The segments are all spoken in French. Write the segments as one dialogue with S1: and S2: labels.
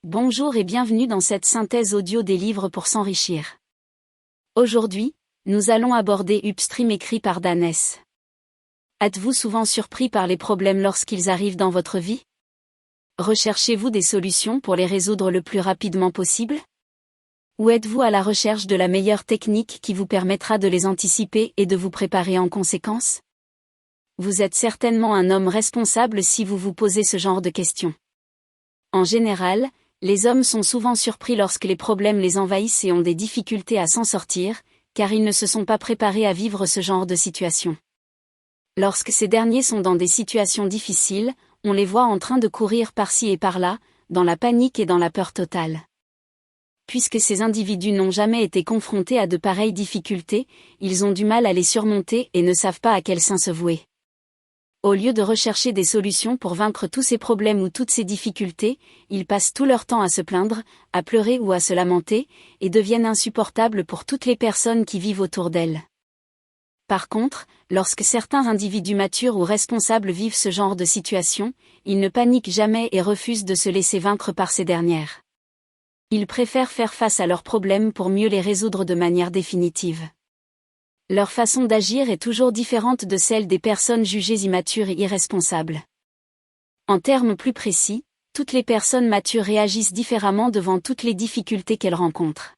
S1: Bonjour et bienvenue dans cette synthèse audio des livres pour s'enrichir. Aujourd'hui, nous allons aborder Upstream écrit par Dan Hess. Êtes-vous souvent surpris par les problèmes lorsqu'ils arrivent dans votre vie? Recherchez-vous des solutions pour les résoudre le plus rapidement possible? Ou êtes-vous à la recherche de la meilleure technique qui vous permettra de les anticiper et de vous préparer en conséquence? Vous êtes certainement un homme responsable si vous vous posez ce genre de questions. En général, les hommes sont souvent surpris lorsque les problèmes les envahissent et ont des difficultés à s'en sortir, car ils ne se sont pas préparés à vivre ce genre de situation. Lorsque ces derniers sont dans des situations difficiles, on les voit en train de courir par-ci et par-là, dans la panique et dans la peur totale. Puisque ces individus n'ont jamais été confrontés à de pareilles difficultés, ils ont du mal à les surmonter et ne savent pas à quel saint se vouer. Au lieu de rechercher des solutions pour vaincre tous ces problèmes ou toutes ces difficultés, ils passent tout leur temps à se plaindre, à pleurer ou à se lamenter, et deviennent insupportables pour toutes les personnes qui vivent autour d'elles. Par contre, lorsque certains individus matures ou responsables vivent ce genre de situation, ils ne paniquent jamais et refusent de se laisser vaincre par ces dernières. Ils préfèrent faire face à leurs problèmes pour mieux les résoudre de manière définitive. Leur façon d'agir est toujours différente de celle des personnes jugées immatures et irresponsables. En termes plus précis, toutes les personnes matures réagissent différemment devant toutes les difficultés qu'elles rencontrent.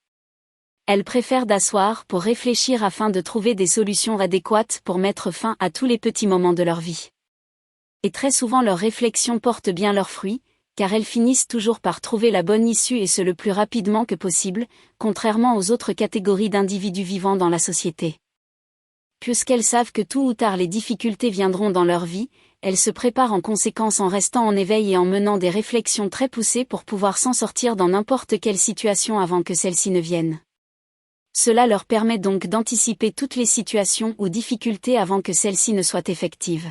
S1: Elles préfèrent d'asseoir pour réfléchir afin de trouver des solutions adéquates pour mettre fin à tous les petits moments de leur vie. Et très souvent leurs réflexions portent bien leurs fruits, car elles finissent toujours par trouver la bonne issue et ce le plus rapidement que possible, contrairement aux autres catégories d'individus vivant dans la société. Puisqu'elles savent que tôt ou tard les difficultés viendront dans leur vie, elles se préparent en conséquence en restant en éveil et en menant des réflexions très poussées pour pouvoir s'en sortir dans n'importe quelle situation avant que celle-ci ne vienne. Cela leur permet donc d'anticiper toutes les situations ou difficultés avant que celles-ci ne soient effectives.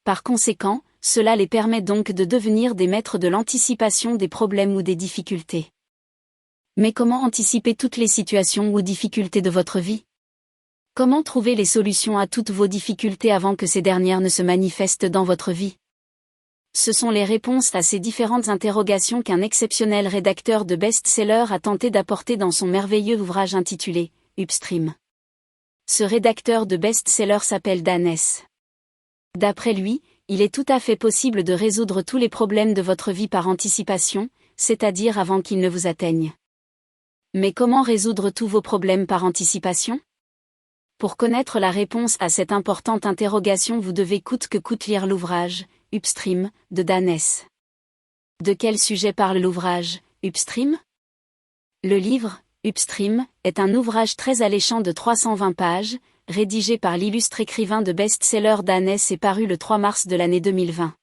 S1: Par conséquent, cela les permet donc de devenir des maîtres de l'anticipation des problèmes ou des difficultés. Mais comment anticiper toutes les situations ou difficultés de votre vie? Comment trouver les solutions à toutes vos difficultés avant que ces dernières ne se manifestent dans votre vie? Ce sont les réponses à ces différentes interrogations qu'un exceptionnel rédacteur de best-seller a tenté d'apporter dans son merveilleux ouvrage intitulé « Upstream ». Ce rédacteur de best-seller s'appelle Dan Hess. D'après lui, il est tout à fait possible de résoudre tous les problèmes de votre vie par anticipation, c'est-à-dire avant qu'ils ne vous atteignent. Mais comment résoudre tous vos problèmes par anticipation? Pour connaître la réponse à cette importante interrogation, vous devez coûte que coûte lire l'ouvrage « Upstream » de Dan Hess. De quel sujet parle l'ouvrage « Upstream » ? Le livre « Upstream » est un ouvrage très alléchant de 320 pages, rédigé par l'illustre écrivain de best-seller Dan Hess et paru le 3 mars de l'année 2020.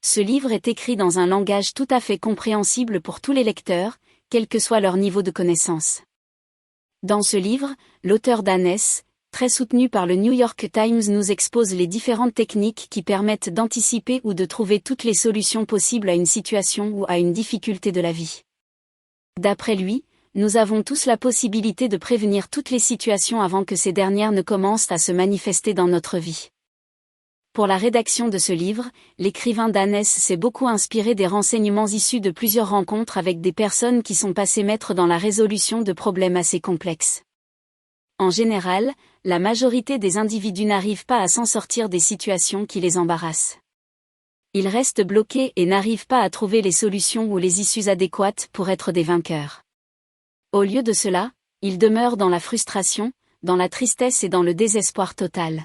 S1: Ce livre est écrit dans un langage tout à fait compréhensible pour tous les lecteurs, quel que soit leur niveau de connaissance. Dans ce livre, l'auteur Dan Hess, très soutenu par le New York Times, nous expose les différentes techniques qui permettent d'anticiper ou de trouver toutes les solutions possibles à une situation ou à une difficulté de la vie. D'après lui, nous avons tous la possibilité de prévenir toutes les situations avant que ces dernières ne commencent à se manifester dans notre vie. Pour la rédaction de ce livre, l'écrivain Dan Hess s'est beaucoup inspiré des renseignements issus de plusieurs rencontres avec des personnes qui sont passées maîtres dans la résolution de problèmes assez complexes. En général, la majorité des individus n'arrivent pas à s'en sortir des situations qui les embarrassent. Ils restent bloqués et n'arrivent pas à trouver les solutions ou les issues adéquates pour être des vainqueurs. Au lieu de cela, ils demeurent dans la frustration, dans la tristesse et dans le désespoir total.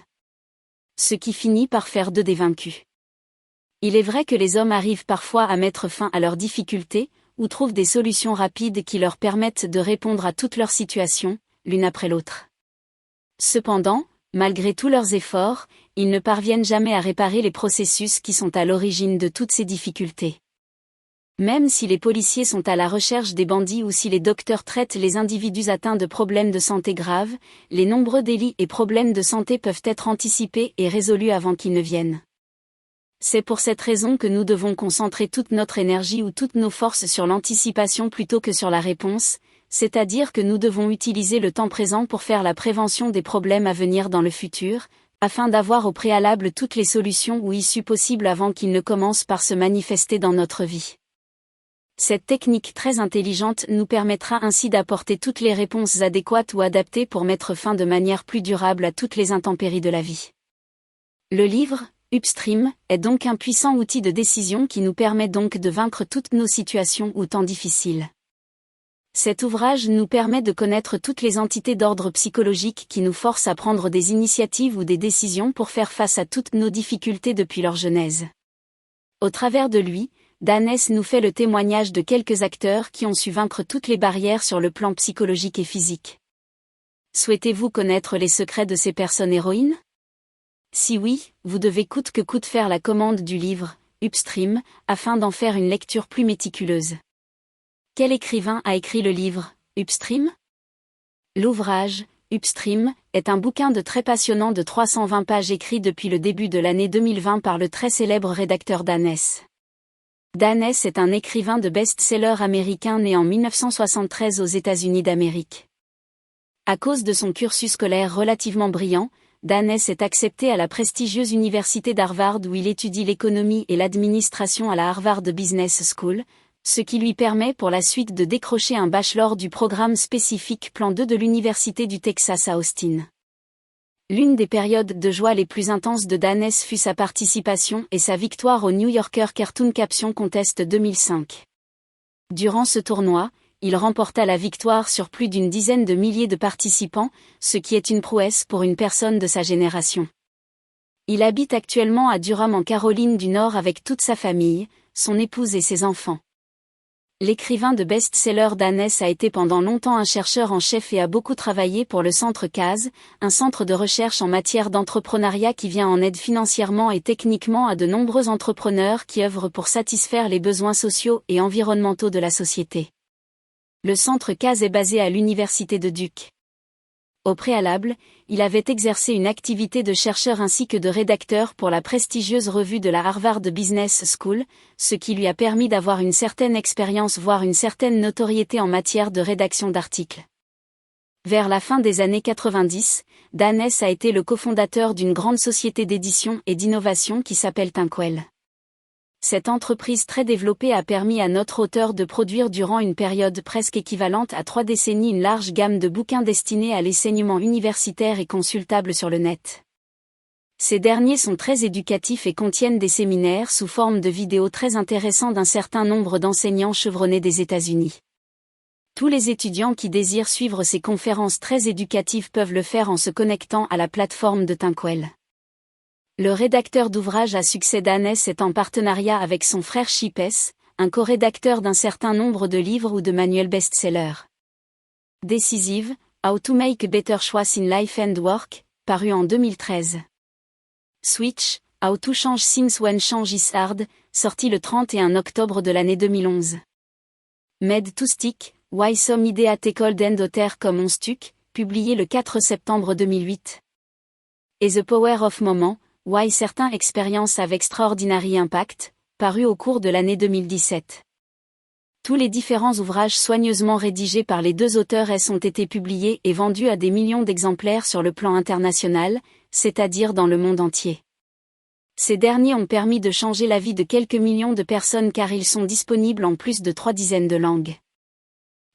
S1: Ce qui finit par faire d'eux des vaincus. Il est vrai que les hommes arrivent parfois à mettre fin à leurs difficultés, ou trouvent des solutions rapides qui leur permettent de répondre à toutes leurs situations, l'une après l'autre. Cependant, malgré tous leurs efforts, ils ne parviennent jamais à réparer les processus qui sont à l'origine de toutes ces difficultés. Même si les policiers sont à la recherche des bandits ou si les docteurs traitent les individus atteints de problèmes de santé graves, les nombreux délits et problèmes de santé peuvent être anticipés et résolus avant qu'ils ne viennent. C'est pour cette raison que nous devons concentrer toute notre énergie ou toutes nos forces sur l'anticipation plutôt que sur la réponse, c'est-à-dire que nous devons utiliser le temps présent pour faire la prévention des problèmes à venir dans le futur, afin d'avoir au préalable toutes les solutions ou issues possibles avant qu'ils ne commencent par se manifester dans notre vie. Cette technique très intelligente nous permettra ainsi d'apporter toutes les réponses adéquates ou adaptées pour mettre fin de manière plus durable à toutes les intempéries de la vie. Le livre, Upstream, est donc un puissant outil de décision qui nous permet donc de vaincre toutes nos situations ou temps difficiles. Cet ouvrage nous permet de connaître toutes les entités d'ordre psychologique qui nous forcent à prendre des initiatives ou des décisions pour faire face à toutes nos difficultés depuis leur genèse. Au travers de lui, Dan Hess nous fait le témoignage de quelques acteurs qui ont su vaincre toutes les barrières sur le plan psychologique et physique. Souhaitez-vous connaître les secrets de ces personnes héroïnes? Si oui, vous devez coûte que coûte faire la commande du livre, Upstream, afin d'en faire une lecture plus méticuleuse. Quel écrivain a écrit le livre, Upstream? L'ouvrage, Upstream, est un bouquin de très passionnant de 320 pages écrit depuis le début de l'année 2020 par le très célèbre rédacteur Dan Hess. Dan Hess est un écrivain de best-seller américain né en 1973 aux États-Unis d'Amérique. À cause de son cursus scolaire relativement brillant, Dan Hess est accepté à la prestigieuse université d'Harvard où il étudie l'économie et l'administration à la Harvard Business School, ce qui lui permet pour la suite de décrocher un bachelor du programme spécifique Plan 2 de l'Université du Texas à Austin. L'une des périodes de joie les plus intenses de Dan Hess fut sa participation et sa victoire au New Yorker Cartoon Caption Contest 2005. Durant ce tournoi, il remporta la victoire sur plus d'une dizaine de milliers de participants, ce qui est une prouesse pour une personne de sa génération. Il habite actuellement à Durham en Caroline du Nord avec toute sa famille, son épouse et ses enfants. L'écrivain de best-seller Dan Hess a été pendant longtemps un chercheur en chef et a beaucoup travaillé pour le Centre CASE, un centre de recherche en matière d'entrepreneuriat qui vient en aide financièrement et techniquement à de nombreux entrepreneurs qui œuvrent pour satisfaire les besoins sociaux et environnementaux de la société. Le Centre CASE est basé à l'Université de Duke. Au préalable, il avait exercé une activité de chercheur ainsi que de rédacteur pour la prestigieuse revue de la Harvard Business School, ce qui lui a permis d'avoir une certaine expérience voire une certaine notoriété en matière de rédaction d'articles. Vers la fin des années 90, Dan Hess a été le cofondateur d'une grande société d'édition et d'innovation qui s'appelle Thinkwell. Cette entreprise très développée a permis à notre auteur de produire durant une période presque équivalente à 3 décennies une large gamme de bouquins destinés à l'enseignement universitaire et consultables sur le net. Ces derniers sont très éducatifs et contiennent des séminaires sous forme de vidéos très intéressants d'un certain nombre d'enseignants chevronnés des États-Unis. Tous les étudiants qui désirent suivre ces conférences très éducatives peuvent le faire en se connectant à la plateforme de Thinkwell. Le rédacteur d'ouvrage à succès Dan Hess est en partenariat avec son frère Chip Hess, un co-rédacteur d'un certain nombre de livres ou de manuels best-sellers. Decisive, How to Make Better Choices in Life and Work, paru en 2013. Switch, How to Change Things When Change is Hard, sorti le 31 octobre de l'année 2011. Made to Stick, Why Some Ideas Take Hold and Others Come On Stuck, publié le 4 septembre 2008. Et The Power of Moment, Why Certains Expériences Have Extraordinary Impact, paru au cours de l'année 2017. Tous les différents ouvrages soigneusement rédigés par les deux auteurs ont été publiés et vendus à des millions d'exemplaires sur le plan international, c'est-à-dire dans le monde entier. Ces derniers ont permis de changer la vie de quelques millions de personnes car ils sont disponibles en plus de 3 dizaines de langues.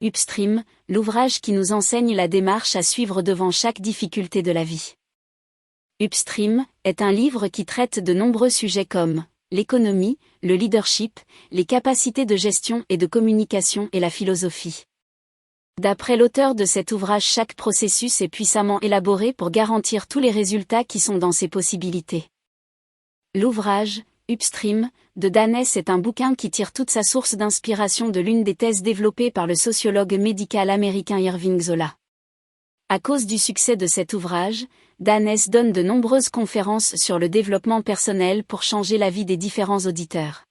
S1: Upstream, l'ouvrage qui nous enseigne la démarche à suivre devant chaque difficulté de la vie. Upstream est un livre qui traite de nombreux sujets comme l'économie, le leadership, les capacités de gestion et de communication et la philosophie. D'après l'auteur de cet ouvrage, chaque processus est puissamment élaboré pour garantir tous les résultats qui sont dans ses possibilités. L'ouvrage, Upstream, de Dan Hess est un bouquin qui tire toute sa source d'inspiration de l'une des thèses développées par le sociologue médical américain Irving Zola. À cause du succès de cet ouvrage, Dan Hess donne de nombreuses conférences sur le développement personnel pour changer la vie des différents auditeurs.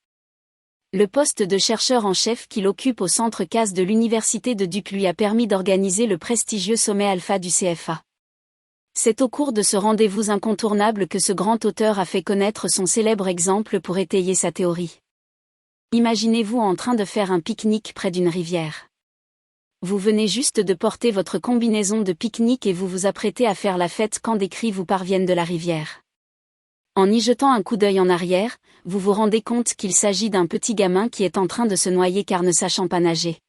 S1: Le poste de chercheur en chef qu'il occupe au centre CASE de l'Université de Duke lui a permis d'organiser le prestigieux sommet Alpha du CFA. C'est au cours de ce rendez-vous incontournable que ce grand auteur a fait connaître son célèbre exemple pour étayer sa théorie. Imaginez-vous en train de faire un pique-nique près d'une rivière. Vous venez juste de porter votre combinaison de pique-nique et vous vous apprêtez à faire la fête quand des cris vous parviennent de la rivière. En y jetant un coup d'œil en arrière, vous vous rendez compte qu'il s'agit d'un petit gamin qui est en train de se noyer car ne sachant pas nager.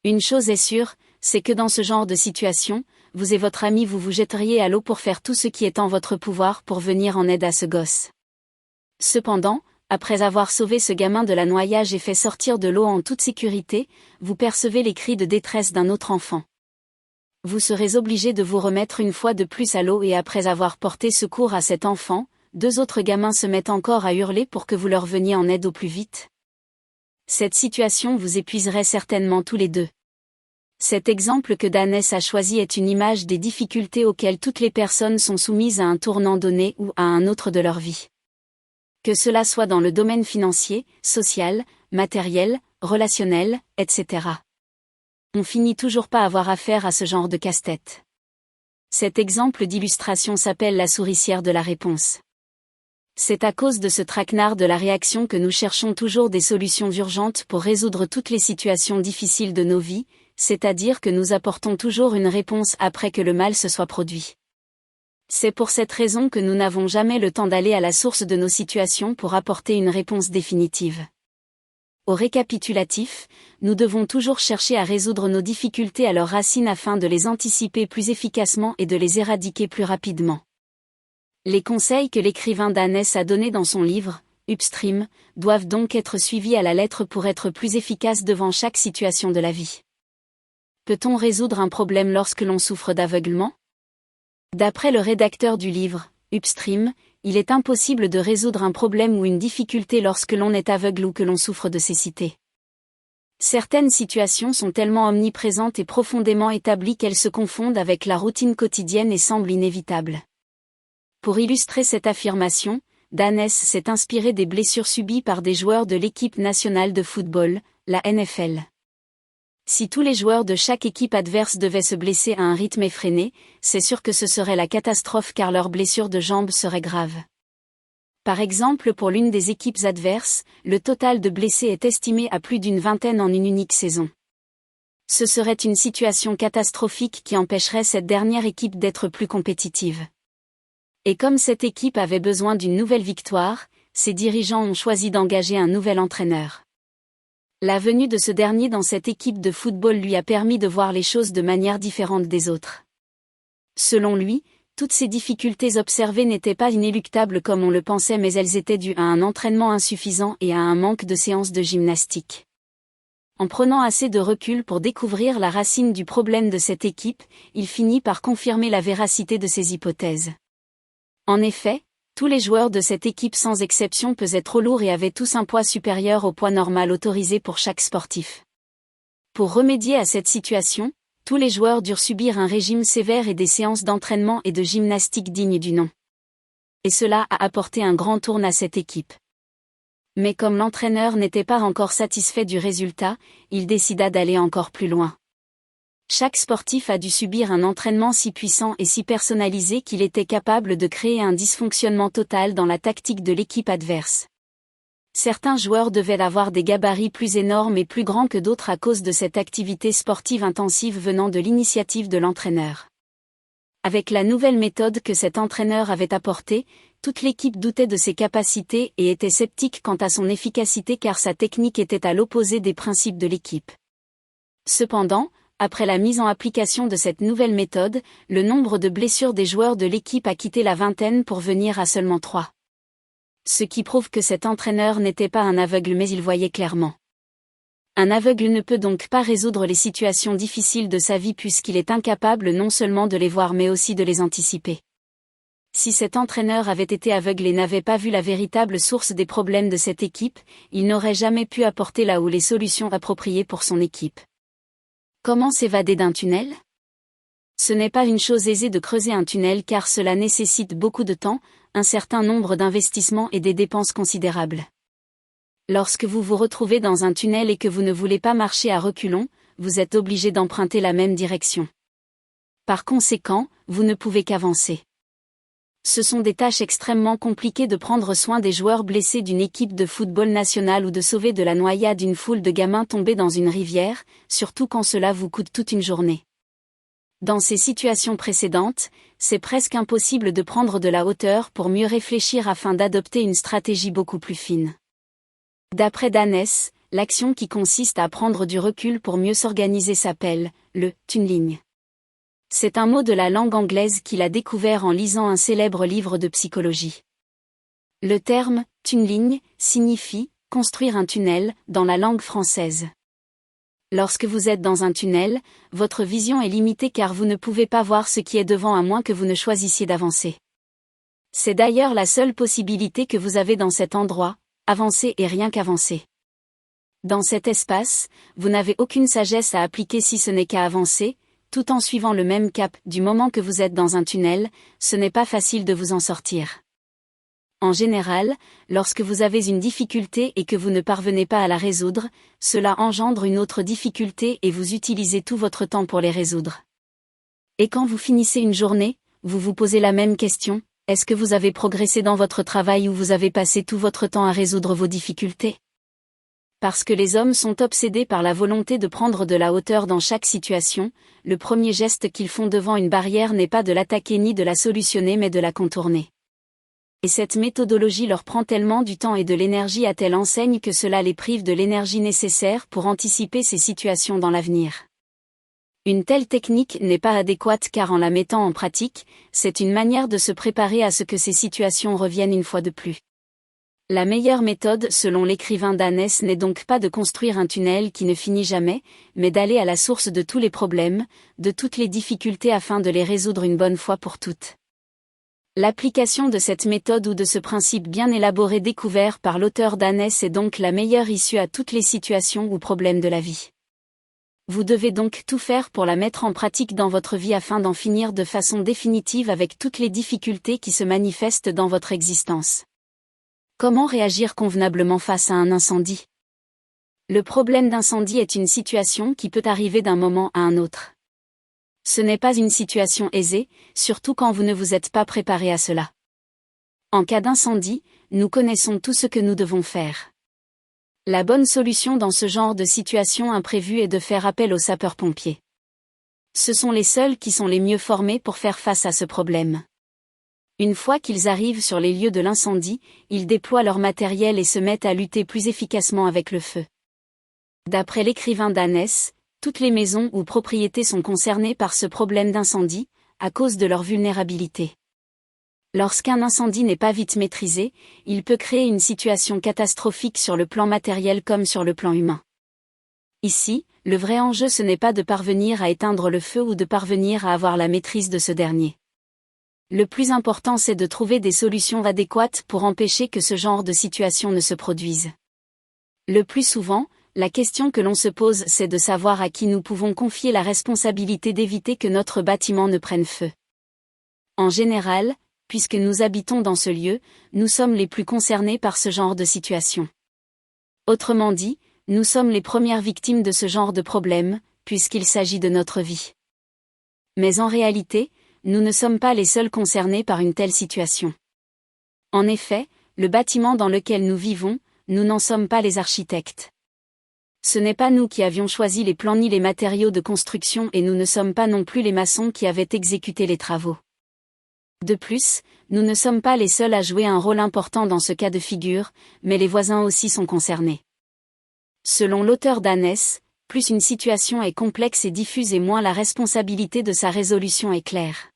S1: Une chose est sûre, c'est que dans ce genre de situation, vous et votre ami vous jetteriez à l'eau pour faire tout ce qui est en votre pouvoir pour venir en aide à ce gosse. Cependant, après avoir sauvé ce gamin de la noyade et fait sortir de l'eau en toute sécurité, vous percevez les cris de détresse d'un autre enfant. Vous serez obligé de vous remettre une fois de plus à l'eau et après avoir porté secours à cet enfant, 2 autres gamins se mettent encore à hurler pour que vous leur veniez en aide au plus vite. Cette situation vous épuiserait certainement tous les deux. Cet exemple que Danès a choisi est une image des difficultés auxquelles toutes les personnes sont soumises à un tournant donné ou à un autre de leur vie. Que cela soit dans le domaine financier, social, matériel, relationnel, etc. On finit toujours pas avoir affaire à ce genre de casse-tête. Cet exemple d'illustration s'appelle la souricière de la réponse. C'est à cause de ce traquenard de la réaction que nous cherchons toujours des solutions urgentes pour résoudre toutes les situations difficiles de nos vies, c'est-à-dire que nous apportons toujours une réponse après que le mal se soit produit. C'est pour cette raison que nous n'avons jamais le temps d'aller à la source de nos situations pour apporter une réponse définitive. Au récapitulatif, nous devons toujours chercher à résoudre nos difficultés à leurs racines afin de les anticiper plus efficacement et de les éradiquer plus rapidement. Les conseils que l'écrivain Danès a donnés dans son livre, Upstream, doivent donc être suivis à la lettre pour être plus efficaces devant chaque situation de la vie. Peut-on résoudre un problème lorsque l'on souffre d'aveuglement ? D'après le rédacteur du livre, Upstream, il est impossible de résoudre un problème ou une difficulté lorsque l'on est aveugle ou que l'on souffre de cécité. Certaines situations sont tellement omniprésentes et profondément établies qu'elles se confondent avec la routine quotidienne et semblent inévitables. Pour illustrer cette affirmation, Danès s'est inspiré des blessures subies par des joueurs de l'équipe nationale de football, la NFL. Si tous les joueurs de chaque équipe adverse devaient se blesser à un rythme effréné, c'est sûr que ce serait la catastrophe car leurs blessures de jambes seraient graves. Par exemple, pour l'une des équipes adverses, le total de blessés est estimé à plus d'une vingtaine en une unique saison. Ce serait une situation catastrophique qui empêcherait cette dernière équipe d'être plus compétitive. Et comme cette équipe avait besoin d'une nouvelle victoire, ses dirigeants ont choisi d'engager un nouvel entraîneur. La venue de ce dernier dans cette équipe de football lui a permis de voir les choses de manière différente des autres. Selon lui, toutes ces difficultés observées n'étaient pas inéluctables comme on le pensait mais elles étaient dues à un entraînement insuffisant et à un manque de séances de gymnastique. En prenant assez de recul pour découvrir la racine du problème de cette équipe, il finit par confirmer la véracité de ses hypothèses. En effet, tous les joueurs de cette équipe sans exception pesaient trop lourd et avaient tous un poids supérieur au poids normal autorisé pour chaque sportif. Pour remédier à cette situation, tous les joueurs durent subir un régime sévère et des séances d'entraînement et de gymnastique dignes du nom. Et cela a apporté un grand tourne à cette équipe. Mais comme l'entraîneur n'était pas encore satisfait du résultat, il décida d'aller encore plus loin. Chaque sportif a dû subir un entraînement si puissant et si personnalisé qu'il était capable de créer un dysfonctionnement total dans la tactique de l'équipe adverse. Certains joueurs devaient avoir des gabarits plus énormes et plus grands que d'autres à cause de cette activité sportive intensive venant de l'initiative de l'entraîneur. Avec la nouvelle méthode que cet entraîneur avait apportée, toute l'équipe doutait de ses capacités et était sceptique quant à son efficacité car sa technique était à l'opposé des principes de l'équipe. Cependant, après la mise en application de cette nouvelle méthode, le nombre de blessures des joueurs de l'équipe a quitté la vingtaine pour venir à seulement 3. Ce qui prouve que cet entraîneur n'était pas un aveugle mais il voyait clairement. Un aveugle ne peut donc pas résoudre les situations difficiles de sa vie puisqu'il est incapable non seulement de les voir mais aussi de les anticiper. Si cet entraîneur avait été aveugle et n'avait pas vu la véritable source des problèmes de cette équipe, il n'aurait jamais pu apporter là où les solutions appropriées pour son équipe. Comment s'évader d'un tunnel ? Ce n'est pas une chose aisée de creuser un tunnel car cela nécessite beaucoup de temps, un certain nombre d'investissements et des dépenses considérables. Lorsque vous vous retrouvez dans un tunnel et que vous ne voulez pas marcher à reculons, vous êtes obligé d'emprunter la même direction. Par conséquent, vous ne pouvez qu'avancer. Ce sont des tâches extrêmement compliquées de prendre soin des joueurs blessés d'une équipe de football nationale ou de sauver de la noyade une foule de gamins tombés dans une rivière, surtout quand cela vous coûte toute une journée. Dans ces situations précédentes, c'est presque impossible de prendre de la hauteur pour mieux réfléchir afin d'adopter une stratégie beaucoup plus fine. D'après Danès, l'action qui consiste à prendre du recul pour mieux s'organiser s'appelle le tunneling. C'est un mot de la langue anglaise qu'il a découvert en lisant un célèbre livre de psychologie. Le terme tunneling signifie construire un tunnel dans la langue française. Lorsque vous êtes dans un tunnel, votre vision est limitée car vous ne pouvez pas voir ce qui est devant à moins que vous ne choisissiez d'avancer. C'est d'ailleurs la seule possibilité que vous avez dans cet endroit, avancer et rien qu'avancer. Dans cet espace, vous n'avez aucune sagesse à appliquer si ce n'est qu'à avancer, tout en suivant le même cap. Du moment que vous êtes dans un tunnel, ce n'est pas facile de vous en sortir. En général, lorsque vous avez une difficulté et que vous ne parvenez pas à la résoudre, cela engendre une autre difficulté et vous utilisez tout votre temps pour les résoudre. Et quand vous finissez une journée, vous vous posez la même question, est-ce que vous avez progressé dans votre travail ou vous avez passé tout votre temps à résoudre vos difficultés ? Parce que les hommes sont obsédés par la volonté de prendre de la hauteur dans chaque situation, le premier geste qu'ils font devant une barrière n'est pas de l'attaquer ni de la solutionner mais de la contourner. Et cette méthodologie leur prend tellement du temps et de l'énergie à telle enseigne que cela les prive de l'énergie nécessaire pour anticiper ces situations dans l'avenir. Une telle technique n'est pas adéquate car en la mettant en pratique, c'est une manière de se préparer à ce que ces situations reviennent une fois de plus. La meilleure méthode selon l'écrivain Danès n'est donc pas de construire un tunnel qui ne finit jamais, mais d'aller à la source de tous les problèmes, de toutes les difficultés afin de les résoudre une bonne fois pour toutes. L'application de cette méthode ou de ce principe bien élaboré découvert par l'auteur Danès est donc la meilleure issue à toutes les situations ou problèmes de la vie. Vous devez donc tout faire pour la mettre en pratique dans votre vie afin d'en finir de façon définitive avec toutes les difficultés qui se manifestent dans votre existence. Comment réagir convenablement face à un incendie ? Le problème d'incendie est une situation qui peut arriver d'un moment à un autre. Ce n'est pas une situation aisée, surtout quand vous ne vous êtes pas préparé à cela. En cas d'incendie, nous connaissons tout ce que nous devons faire. La bonne solution dans ce genre de situation imprévue est de faire appel aux sapeurs-pompiers. Ce sont les seuls qui sont les mieux formés pour faire face à ce problème. Une fois qu'ils arrivent sur les lieux de l'incendie, ils déploient leur matériel et se mettent à lutter plus efficacement avec le feu. D'après l'écrivain Danès, toutes les maisons ou propriétés sont concernées par ce problème d'incendie, à cause de leur vulnérabilité. Lorsqu'un incendie n'est pas vite maîtrisé, il peut créer une situation catastrophique sur le plan matériel comme sur le plan humain. Ici, le vrai enjeu ce n'est pas de parvenir à éteindre le feu ou de parvenir à avoir la maîtrise de ce dernier. Le plus important c'est de trouver des solutions adéquates pour empêcher que ce genre de situation ne se produise. Le plus souvent, la question que l'on se pose c'est de savoir à qui nous pouvons confier la responsabilité d'éviter que notre bâtiment ne prenne feu. En général, puisque nous habitons dans ce lieu, nous sommes les plus concernés par ce genre de situation. Autrement dit, nous sommes les premières victimes de ce genre de problème, puisqu'il s'agit de notre vie. Mais en réalité, nous ne sommes pas les seuls concernés par une telle situation. En effet, le bâtiment dans lequel nous vivons, nous n'en sommes pas les architectes. Ce n'est pas nous qui avions choisi les plans ni les matériaux de construction et nous ne sommes pas non plus les maçons qui avaient exécuté les travaux. De plus, nous ne sommes pas les seuls à jouer un rôle important dans ce cas de figure, mais les voisins aussi sont concernés. Selon l'auteur Danès, plus une situation est complexe et diffuse et moins la responsabilité de sa résolution est claire.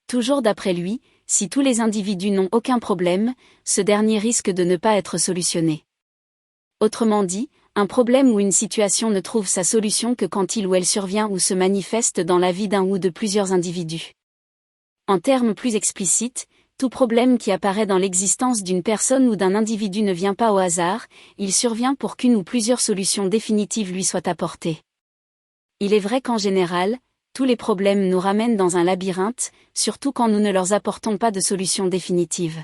S1: Toujours d'après lui, si tous les individus n'ont aucun problème, ce dernier risque de ne pas être solutionné. Autrement dit, un problème ou une situation ne trouve sa solution que quand il ou elle survient ou se manifeste dans la vie d'un ou de plusieurs individus. En termes plus explicites, tout problème qui apparaît dans l'existence d'une personne ou d'un individu ne vient pas au hasard, il survient pour qu'une ou plusieurs solutions définitives lui soient apportées. Il est vrai qu'en général, tous les problèmes nous ramènent dans un labyrinthe, surtout quand nous ne leur apportons pas de solution définitive.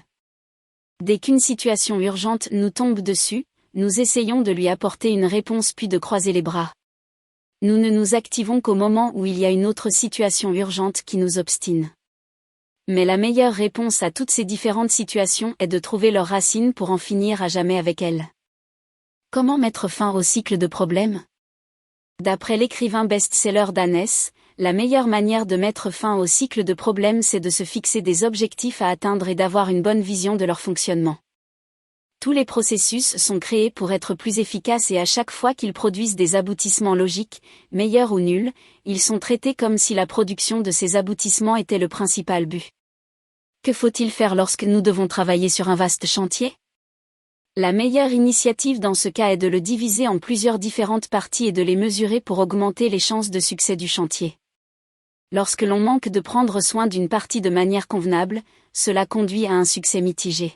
S1: Dès qu'une situation urgente nous tombe dessus, nous essayons de lui apporter une réponse puis de croiser les bras. Nous ne nous activons qu'au moment où il y a une autre situation urgente qui nous obstine. Mais la meilleure réponse à toutes ces différentes situations est de trouver leurs racines pour en finir à jamais avec elles. Comment mettre fin au cycle de problèmes ? D'après l'écrivain best-seller Danès, la meilleure manière de mettre fin au cycle de problèmes c'est de se fixer des objectifs à atteindre et d'avoir une bonne vision de leur fonctionnement. Tous les processus sont créés pour être plus efficaces et à chaque fois qu'ils produisent des aboutissements logiques, meilleurs ou nuls, ils sont traités comme si la production de ces aboutissements était le principal but. Que faut-il faire lorsque nous devons travailler sur un vaste chantier ? La meilleure initiative dans ce cas est de le diviser en plusieurs différentes parties et de les mesurer pour augmenter les chances de succès du chantier. Lorsque l'on manque de prendre soin d'une partie de manière convenable, cela conduit à un succès mitigé.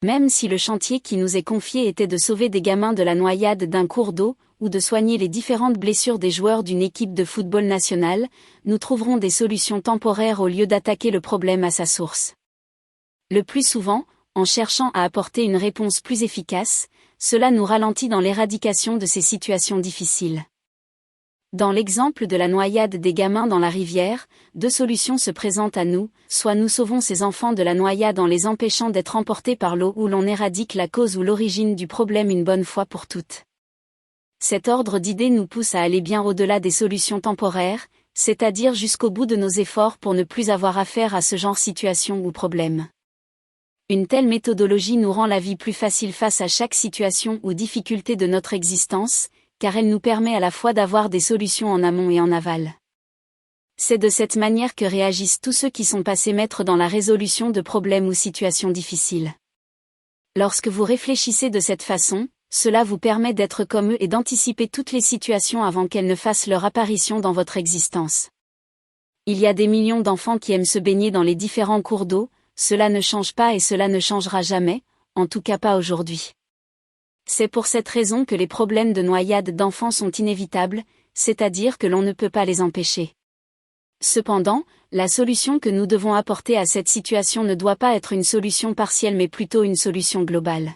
S1: Même si le chantier qui nous est confié était de sauver des gamins de la noyade d'un cours d'eau, ou de soigner les différentes blessures des joueurs d'une équipe de football nationale, nous trouverons des solutions temporaires au lieu d'attaquer le problème à sa source. Le plus souvent, en cherchant à apporter une réponse plus efficace, cela nous ralentit dans l'éradication de ces situations difficiles. Dans l'exemple de la noyade des gamins dans la rivière, deux solutions se présentent à nous, soit nous sauvons ces enfants de la noyade en les empêchant d'être emportés par l'eau ou l'on éradique la cause ou l'origine du problème une bonne fois pour toutes. Cet ordre d'idées nous pousse à aller bien au-delà des solutions temporaires, c'est-à-dire jusqu'au bout de nos efforts pour ne plus avoir affaire à ce genre de situation ou problème. Une telle méthodologie nous rend la vie plus facile face à chaque situation ou difficulté de notre existence, car elle nous permet à la fois d'avoir des solutions en amont et en aval. C'est de cette manière que réagissent tous ceux qui sont passés maîtres dans la résolution de problèmes ou situations difficiles. Lorsque vous réfléchissez de cette façon, cela vous permet d'être comme eux et d'anticiper toutes les situations avant qu'elles ne fassent leur apparition dans votre existence. Il y a des millions d'enfants qui aiment se baigner dans les différents cours d'eau, cela ne change pas et cela ne changera jamais, en tout cas pas aujourd'hui. C'est pour cette raison que les problèmes de noyade d'enfants sont inévitables, c'est-à-dire que l'on ne peut pas les empêcher. Cependant, la solution que nous devons apporter à cette situation ne doit pas être une solution partielle mais plutôt une solution globale.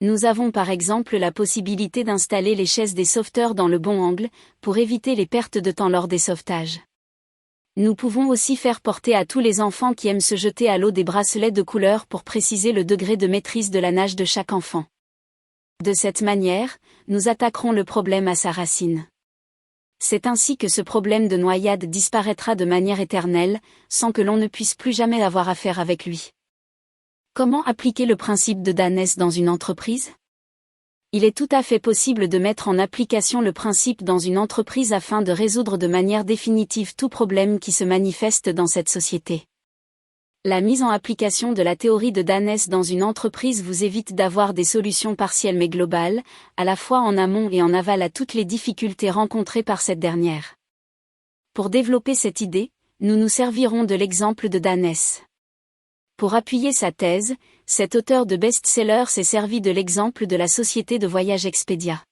S1: Nous avons par exemple la possibilité d'installer les chaises des sauveteurs dans le bon angle, pour éviter les pertes de temps lors des sauvetages. Nous pouvons aussi faire porter à tous les enfants qui aiment se jeter à l'eau des bracelets de couleur pour préciser le degré de maîtrise de la nage de chaque enfant. De cette manière, nous attaquerons le problème à sa racine. C'est ainsi que ce problème de noyade disparaîtra de manière éternelle, sans que l'on ne puisse plus jamais avoir affaire avec lui. Comment appliquer le principe de Danès dans une entreprise ? Il est tout à fait possible de mettre en application le principe dans une entreprise afin de résoudre de manière définitive tout problème qui se manifeste dans cette société. La mise en application de la théorie de Danès dans une entreprise vous évite d'avoir des solutions partielles mais globales, à la fois en amont et en aval à toutes les difficultés rencontrées par cette dernière. Pour développer cette idée, nous nous servirons de l'exemple de Danès. Pour appuyer sa thèse, cet auteur de best-seller s'est servi de l'exemple de la société de voyage Expedia.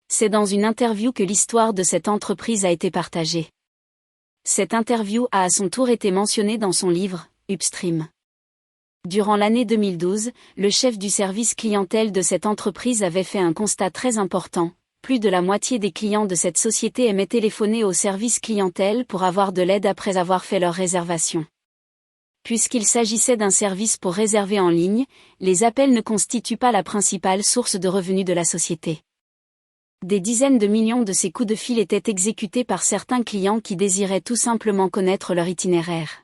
S1: C'est dans une interview que l'histoire de cette entreprise a été partagée. Cette interview a à son tour été mentionnée dans son livre, Upstream. Durant l'année 2012, le chef du service clientèle de cette entreprise avait fait un constat très important. Plus de la moitié des clients de cette société aimaient téléphoner au service clientèle pour avoir de l'aide après avoir fait leur réservation. Puisqu'il s'agissait d'un service pour réserver en ligne, les appels ne constituent pas la principale source de revenus de la société. Des dizaines de millions de ces coups de fil étaient exécutés par certains clients qui désiraient tout simplement connaître leur itinéraire.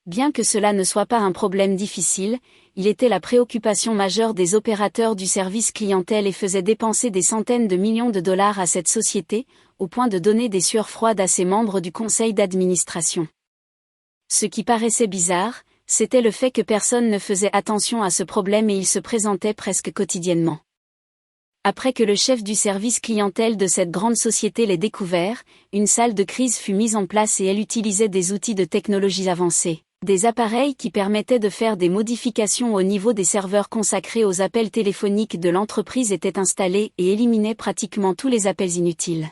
S1: Bien que cela ne soit pas un problème difficile, il était la préoccupation majeure des opérateurs du service clientèle et faisait dépenser des centaines de millions de dollars à cette société, au point de donner des sueurs froides à ses membres du conseil d'administration. Ce qui paraissait bizarre, c'était le fait que personne ne faisait attention à ce problème et il se présentait presque quotidiennement. Après que le chef du service clientèle de cette grande société l'ait découvert, une salle de crise fut mise en place et elle utilisait des outils de technologie avancée. Des appareils qui permettaient de faire des modifications au niveau des serveurs consacrés aux appels téléphoniques de l'entreprise étaient installés et éliminaient pratiquement tous les appels inutiles.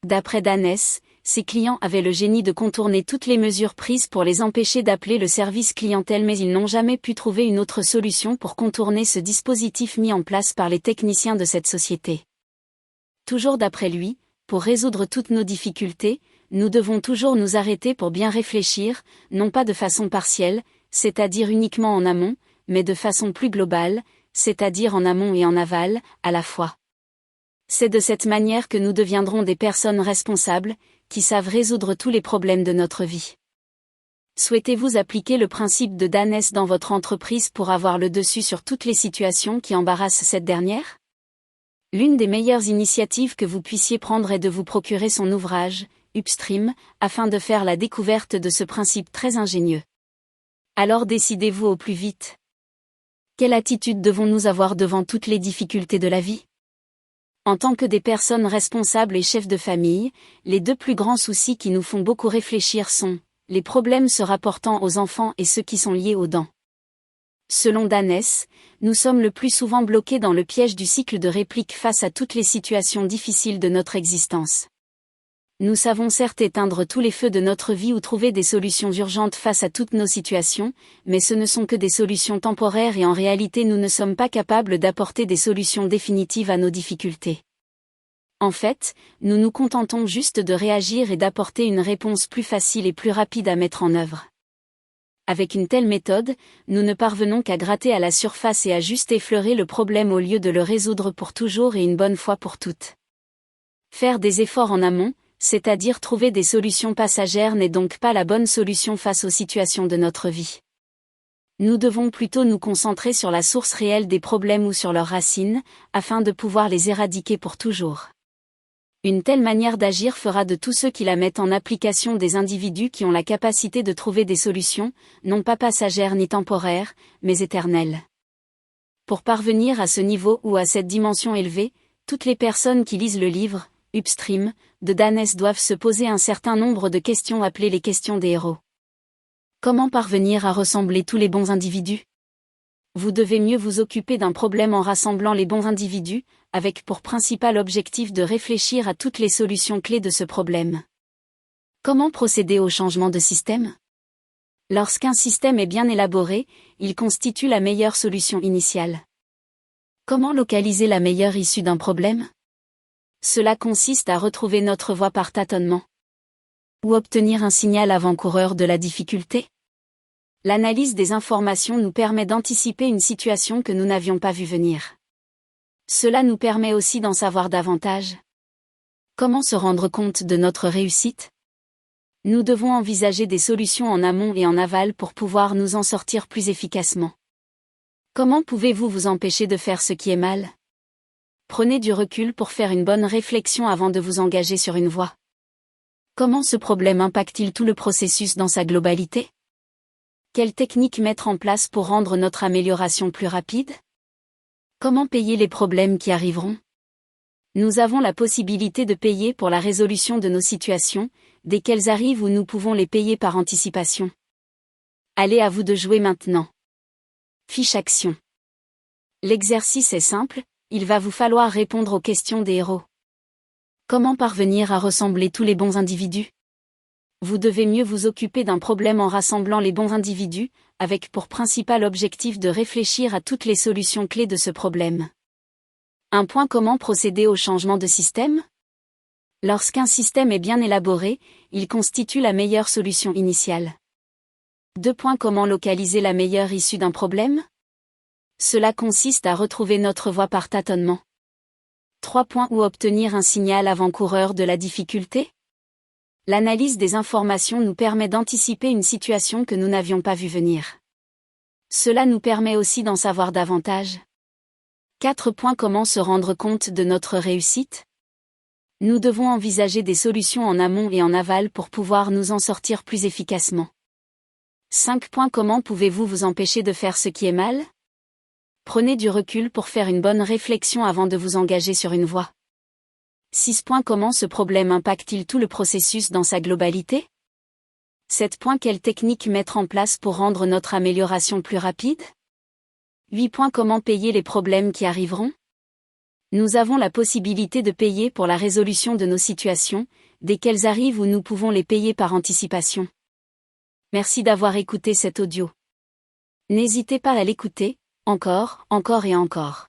S1: D'après Danès, ses clients avaient le génie de contourner toutes les mesures prises pour les empêcher d'appeler le service clientèle mais ils n'ont jamais pu trouver une autre solution pour contourner ce dispositif mis en place par les techniciens de cette société. Toujours d'après lui, pour résoudre toutes nos difficultés, nous devons toujours nous arrêter pour bien réfléchir, non pas de façon partielle, c'est-à-dire uniquement en amont, mais de façon plus globale, c'est-à-dire en amont et en aval, à la fois. C'est de cette manière que nous deviendrons des personnes responsables, qui savent résoudre tous les problèmes de notre vie. Souhaitez-vous appliquer le principe de Danès dans votre entreprise pour avoir le dessus sur toutes les situations qui embarrassent cette dernière? L'une des meilleures initiatives que vous puissiez prendre est de vous procurer son ouvrage, Upstream, afin de faire la découverte de ce principe très ingénieux. Alors décidez-vous au plus vite. Quelle attitude devons-nous avoir devant toutes les difficultés de la vie? En tant que des personnes responsables et chefs de famille, les deux plus grands soucis qui nous font beaucoup réfléchir sont les problèmes se rapportant aux enfants et ceux qui sont liés aux dents. Selon Danès, nous sommes le plus souvent bloqués dans le piège du cycle de réplique face à toutes les situations difficiles de notre existence. Nous savons certes éteindre tous les feux de notre vie ou trouver des solutions urgentes face à toutes nos situations, mais ce ne sont que des solutions temporaires et en réalité nous ne sommes pas capables d'apporter des solutions définitives à nos difficultés. En fait, nous nous contentons juste de réagir et d'apporter une réponse plus facile et plus rapide à mettre en œuvre. Avec une telle méthode, nous ne parvenons qu'à gratter à la surface et à juste effleurer le problème au lieu de le résoudre pour toujours et une bonne fois pour toutes. Faire des efforts en amont, c'est-à-dire trouver des solutions passagères, n'est donc pas la bonne solution face aux situations de notre vie. Nous devons plutôt nous concentrer sur la source réelle des problèmes ou sur leurs racines, afin de pouvoir les éradiquer pour toujours. Une telle manière d'agir fera de tous ceux qui la mettent en application des individus qui ont la capacité de trouver des solutions, non pas passagères ni temporaires, mais éternelles. Pour parvenir à ce niveau ou à cette dimension élevée, toutes les personnes qui lisent le livre, Upstream, de Danès doivent se poser un certain nombre de questions appelées les questions des héros. Comment parvenir à rassembler tous les bons individus? Vous devez mieux vous occuper d'un problème en rassemblant les bons individus, avec pour principal objectif de réfléchir à toutes les solutions clés de ce problème. Comment procéder au changement de système? Lorsqu'un système est bien élaboré, il constitue la meilleure solution initiale. Comment localiser la meilleure issue d'un problème? Cela consiste à retrouver notre voie par tâtonnement. Ou obtenir un signal avant-coureur de la difficulté? L'analyse des informations nous permet d'anticiper une situation que nous n'avions pas vue venir. Cela nous permet aussi d'en savoir davantage. Comment se rendre compte de notre réussite? Nous devons envisager des solutions en amont et en aval pour pouvoir nous en sortir plus efficacement. Comment pouvez-vous vous empêcher de faire ce qui est mal? Prenez du recul pour faire une bonne réflexion avant de vous engager sur une voie. Comment ce problème impacte-t-il tout le processus dans sa globalité? Quelles techniques mettre en place pour rendre notre amélioration plus rapide? Comment payer les problèmes qui arriveront? Nous avons la possibilité de payer pour la résolution de nos situations, dès qu'elles arrivent, ou nous pouvons les payer par anticipation. Allez, à vous de jouer maintenant. Fiche action. L'exercice est simple, il va vous falloir répondre aux questions des héros. Comment parvenir à rassembler tous les bons individus? Vous devez mieux vous occuper d'un problème en rassemblant les bons individus, avec pour principal objectif de réfléchir à toutes les solutions clés de ce problème. Comment procéder au changement de système? Lorsqu'un système est bien élaboré, il constitue la meilleure solution initiale. Comment localiser la meilleure issue d'un problème? Cela consiste à retrouver notre voie par tâtonnement. Où obtenir un signal avant-coureur de la difficulté? L'analyse des informations nous permet d'anticiper une situation que nous n'avions pas vue venir. Cela nous permet aussi d'en savoir davantage. Comment se rendre compte de notre réussite? Nous devons envisager des solutions en amont et en aval pour pouvoir nous en sortir plus efficacement. Comment pouvez-vous vous empêcher de faire ce qui est mal? Prenez du recul pour faire une bonne réflexion avant de vous engager sur une voie. Comment ce problème impacte-t-il tout le processus dans sa globalité? Quelle technique mettre en place pour rendre notre amélioration plus rapide? Comment payer les problèmes qui arriveront? Nous avons la possibilité de payer pour la résolution de nos situations, dès qu'elles arrivent, ou nous pouvons les payer par anticipation. Merci d'avoir écouté cet audio. N'hésitez pas à l'écouter, encore et encore.